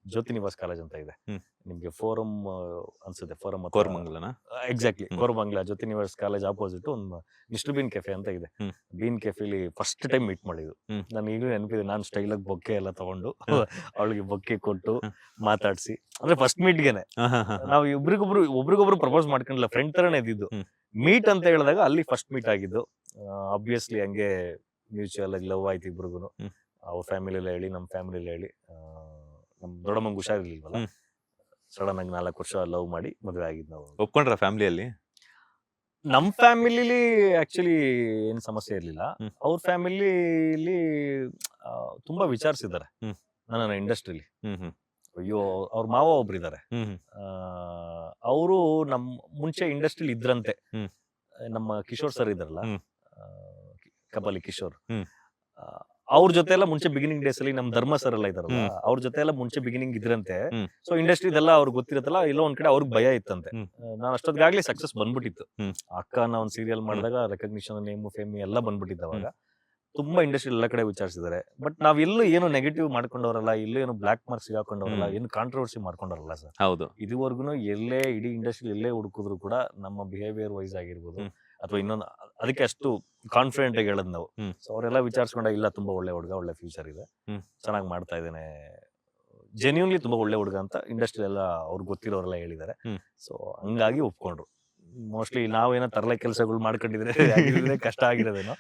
ಜ್ಯೋತಿ Niwas college ಅಂತ ಇದೆ. ಹ್ಮ್. ನಿಮ್ಗೆ ಫೋರಂ ಅನ್ಸುತ್ತೆ, ಫೋರಂ ಕೋರಮಂಗಲನ? ಎಕ್ಸಾಕ್ಟ್ಲಿ ಹ್ಮ್. ಕೋರಮಂಗ್ಲ ಜ್ಯೋತಿ ನಿವಾಸ್ ಕಾಲೇಜ್ ಆಪೋಸಿಟ್ ಒಂದು ಮಿಸ್ಟರ್ ಬೀನ್ ಕೆಫೆ ಅಂತ ಇದೆ. ಹ್ಮ್. ಬೀನ್ ಕೆಫೆಲಿ ಫಸ್ಟ್ ಟೈಮ್ ಮೀಟ್ ಮಾಡಿದ್ದು. ಹ್ಮ್. ನಾನು ಈಗಲೂ ನೆನಪಿದೆ, ನಾನು ಸ್ಟೈಲಾಗಿ ಬೊಕ್ಕೆ ಎಲ್ಲ ತಗೊಂಡು ಹ್ಮ್. ಅವಳಿಗೆ ಬೊಕ್ಕೆ ಕೊಟ್ಟು ಹ್ಮ್. ಮಾತಾಡಿಸಿ, ಅಂದ್ರೆ ಫಸ್ಟ್ ಮೀಟ್ಗೆನೆ ನಾವು ಒಬ್ರಿಗೊಬ್ರು ಪ್ರಪೋಸ್ ಮಾಡ್ಕೊಂಡಿಲ್ಲ, ಫ್ರೆಂಡ್ ತರನೇ ಇದ್ದಿದ್ದು. ಹ್ಮ್. ಮೀಟ್ ಅಂತ ಹೇಳಿದಾಗ ಅಲ್ಲಿ ಫಸ್ಟ್ ಮೀಟ್ ಆಗಿದ್ದು. ಆಬ್ವಿಯಸ್ಲಿ ಹಂಗೆ ಮ್ಯೂಚುವಲ್ ಆಗಿ ಲವ್ ಆಯ್ತು ಇಬ್ರಿಗೂ. ಹ್ಮ್. ಅವ್ರ ಫ್ಯಾಮಿಲಿಯಲ್ಲ ಹೇಳಿ, ನಮ್ಮ ಫ್ಯಾಮಿಲಿಯಲ್ಲಿ ಹೇಳಿ, ನಮ್ಮ ದೊಡ್ಡಮ್ಮಂಗೆ ಹುಷಾರಿರ್ಲಿಲ್ವಲ್ಲ, ಹ್ಮ್. ಸಡನ್ ಆಗಿ 4 ವರ್ಷ ಲವ್ ಮಾಡಿ ಮದುವೆ ಆಗಿದ್ದು ನಾವು. ಒಪ್ಕೊಂಡ್ರ ಫ್ಯಾಮಿಲಿಯಲ್ಲಿ? ನಮ್ಮ ಫ್ಯಾಮಿಲಿಲಿ ಆಕ್ಚುಲಿ ಏನು ಸಮಸ್ಯೆ ಇರಲಿಲ್ಲ. ಹ್ಮ್. ಅವ್ರ ಫ್ಯಾಮಿಲಿಲಿ ತುಂಬಾ ವಿಚಾರಿಸಿದ್ದಾರೆ ಹ್ಮ್. ನನ್ನ ಇಂಡಸ್ಟ್ರಿಲಿ. ಹ್ಮ್. ಹ್ಮ್. ಅಯ್ಯೋ, ಅವ್ರ ಮಾವ ಒಬ್ರಿದ್ದಾರೆ. ಹ್ಮ್. ಅವರು ನಮ್ಮ ಮುಂಚೆ ಇಂಡಸ್ಟ್ರಿಲಿ ಇದ್ರಂತೆ. ಹ್ಮ್. ನಮ್ಮ ಕಿಶೋರ್ ಸರ್ ಇದಾರಲ್ಲ, ಹ್ಮ್. ಕಪಾಲಿ ಕಿಶೋರ್, ಹ್ಮ್. ಅವ್ರ ಜೊತೆ ಎಲ್ಲ ಮುಂಚೆ ಬಿಗಿನಿಂಗ್ ಡೇಸ್ ಅಲ್ಲಿ ನಮ್ಮ ಧರ್ಮ ಸರ್ ಎಲ್ಲ ಇದಾರಲ್ಲ, ಹ್ಮ್. ಅವ್ರ ಜೊತೆ ಎಲ್ಲ ಮುಂಚೆ ಬಿಗಿನಿಂಗ್ ಇದ್ರಂತೆ. ಹ್ಮ್. ಸೊ ಇಂಡಸ್ಟ್ರಿದೆಲ್ಲ ಅವ್ರಿಗೆ ಗೊತ್ತಿರುತ್ತಲ್ಲ, ಎಲ್ಲೋ ಒಂದ್ ಕಡೆ ಅವ್ರಿಗೆ ಭಯ ಇತ್ತಂತೆ. ಹ್ಮ್. ನಾನು ಅಷ್ಟೊತ್ತಿಗಾಗ್ಲೇ ಸಕ್ಸಸ್ ಬಂದ್ಬಿಟ್ಟಿತ್ತು. ಹ್ಮ್. ಅಕ್ಕ ಅನ್ನೋ ಒಂದು ಸೀರಿಯಲ್ ಮಾಡಿದಾಗ ರೆಕಗ್ನಿಷನ್, ನೇಮು, ಫೇಮ್ ಎಲ್ಲ ಬಂದ್ಬಿಟ್ಟಿತ್ತು ಅವಾಗ. ತುಂಬಾ ಇಂಡಸ್ಟ್ರಿ ಎಲ್ಲ ಕಡೆ ವಿಚಾರಿಸಿದ್ದಾರೆ. ಬಟ್ ನಾವೆಲ್ಲೂ ಏನು ನೆಗೆಟಿವ್ ಮಾಡ್ಕೊಂಡವರಲ್ಲ, ಇಲ್ಲೂ ಏನು ಬ್ಲಾಕ್ ಮಾರ್ಕ್ಸ್ ಸಿಗಾಕೊಂಡವರಲ್ಲ, ಏನು ಕಾಂಟ್ರವರ್ಸಿ ಮಾಡ್ಕೊಂಡವರಲ್ಲ ಸರ್. ಹೌದು. ಇದುವರೆಗೂ ಎಲ್ಲೇ ಇಡೀ ಇಂಡಸ್ಟ್ರಿ ಎಲ್ಲೇ ಹುಡುಕಿದ್ರು ಕೂಡ ನಮ್ಮ ಬಿಹೇವಿಯರ್ ವೈಸ್ ಆಗಿರ್ಬೋದು, ಹ್ಮ್. ಅಥವಾ ಇನ್ನೊಂದು, ಅದಕ್ಕೆ ಅಷ್ಟು ಕಾನ್ಫಿಡೆಂಟ್ ಆಗಿ ಹೇಳೋದು ನಾವು. ಹ್ಮ್. ಸೊ ಅವರೆಲ್ಲ ವಿಚಾರಿಸ್ಕೊಂಡಾಗ, ಇಲ್ಲ ತುಂಬಾ ಒಳ್ಳೆ ಹುಡುಗ, ಒಳ್ಳೆ ಫ್ಯೂಚರ್ ಇದೆ, ಹ್ಮ್. ಚೆನ್ನಾಗಿ ಮಾಡ್ತಾ ಇದ್ದೇನೆ, ಜೆನ್ಯೂನ್ಲಿ ತುಂಬಾ ಒಳ್ಳೆ ಹುಡುಗ ಅಂತ ಇಂಡಸ್ಟ್ರಿ ಎಲ್ಲ ಅವ್ರಿಗೆ ಗೊತ್ತಿರೋರೆಲ್ಲ ಹೇಳಿದ್ದಾರೆ. ಹ್ಮ್. ಸೊ ಹಂಗಾಗಿ ಒಪ್ಕೊಂಡ್ರು. ಮೋಸ್ಟ್ಲಿ ನಾವೇನೋ ತರಲೆ ಕೆಲಸಗಳು ಮಾಡ್ಕೊಂಡಿದ್ರೆ ಆಗಿದ್ರೆ ಕಷ್ಟ ಆಗಿರೋದೇನೋ.